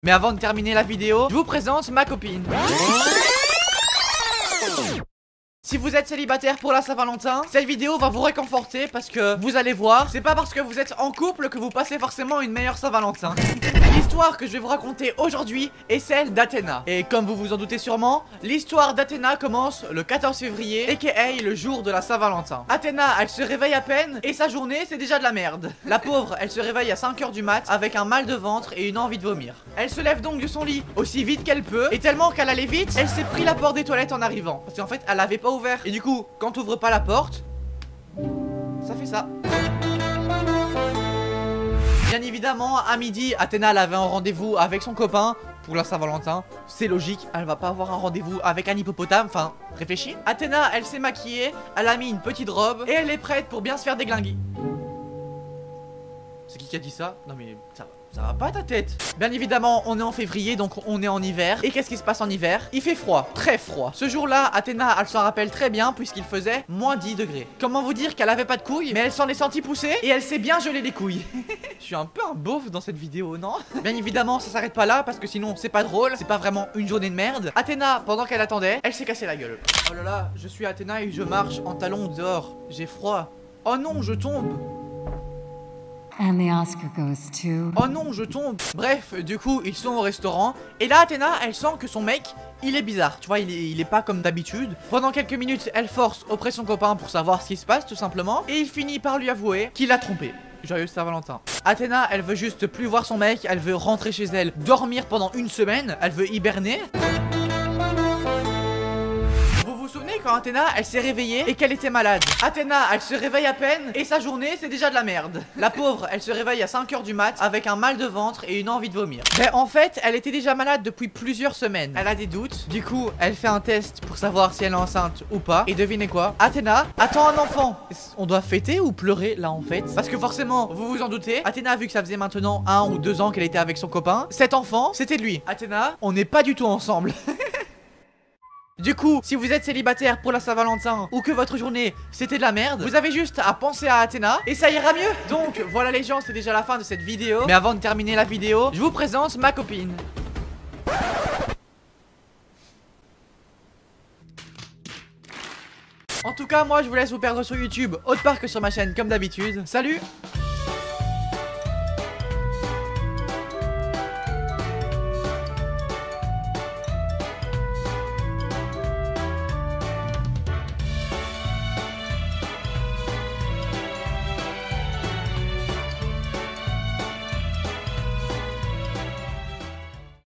Mais avant de terminer la vidéo, je vous présente ma copine. Si vous êtes célibataire pour la Saint-Valentin, cette vidéo va vous réconforter parce que vous allez voir, c'est pas parce que vous êtes en couple que vous passez forcément une meilleure Saint-Valentin. L'histoire que je vais vous raconter aujourd'hui est celle d'Athéna. Et comme vous vous en doutez sûrement, l'histoire d'Athéna commence le 14 février, aka le jour de la Saint-Valentin. Athéna, elle se réveille à peine et sa journée c'est déjà de la merde. La pauvre, elle se réveille à 5 h du mat avec un mal de ventre et une envie de vomir. Elle se lève donc de son lit aussi vite qu'elle peut et tellement qu'elle allait vite, elle s'est pris la porte des toilettes en arrivant. Parce qu'en fait, elle avait pas ouvert. Et du coup, quand t'ouvres pas la porte, ça fait ça. Bien évidemment, à midi, Athéna elle avait un rendez-vous avec son copain pour la Saint-Valentin. C'est logique, elle va pas avoir un rendez-vous avec un hippopotame, enfin, réfléchis. Athéna, elle s'est maquillée, elle a mis une petite robe et elle est prête pour bien se faire déglinguer. C'est qui a dit ça? Non mais ça va pas ta tête. Bien évidemment, on est en février, donc on est en hiver. Et qu'est-ce qui se passe en hiver? Il fait froid, très froid. Ce jour-là, Athéna, elle s'en rappelle très bien puisqu'il faisait moins 10 degrés. Comment vous dire qu'elle avait pas de couilles, mais elle s'en est sentie pousser et elle s'est bien gelé les couilles. Je suis un peu un beauf dans cette vidéo, non? Bien évidemment, ça s'arrête pas là parce que sinon c'est pas drôle, c'est pas vraiment une journée de merde. Athéna, pendant qu'elle attendait, elle s'est cassé la gueule. Oh là là, je suis Athéna et je marche en talons dehors. J'ai froid. Oh non, je tombe. And the Oscar goes to... Oh non, je tombe. Bref, du coup, ils sont au restaurant. Et là, Athéna, elle sent que son mec, il est bizarre. Tu vois, il est pas comme d'habitude. Pendant quelques minutes, elle force auprès de son copain pour savoir ce qui se passe, tout simplement. Et il finit par lui avouer qu'il l'a trompé. Joyeuse Saint-Valentin. Athéna, elle veut juste plus voir son mec. Elle veut rentrer chez elle, dormir pendant une semaine. Elle veut hiberner. Quand Athéna, elle s'est réveillée et qu'elle était malade. Athéna, elle se réveille à peine et sa journée c'est déjà de la merde. La pauvre, elle se réveille à 5 h du mat avec un mal de ventre et une envie de vomir. Ben en fait, elle était déjà malade depuis plusieurs semaines. Elle a des doutes. Du coup, elle fait un test pour savoir si elle est enceinte ou pas. Et devinez quoi? Athéna attend un enfant. On doit fêter ou pleurer là en fait? Parce que forcément, vous vous en doutez, Athéna a vu que ça faisait maintenant 1 ou 2 ans qu'elle était avec son copain. Cet enfant, c'était de lui. Athéna, on n'est pas du tout ensemble. Du coup, si vous êtes célibataire pour la Saint-Valentin ou que votre journée c'était de la merde, vous avez juste à penser à Athéna et ça ira mieux. Donc voilà les gens, c'est déjà la fin de cette vidéo. Mais avant de terminer la vidéo, je vous présente ma copine. En tout cas, moi je vous laisse vous perdre sur YouTube autre part que sur ma chaîne comme d'habitude. Salut!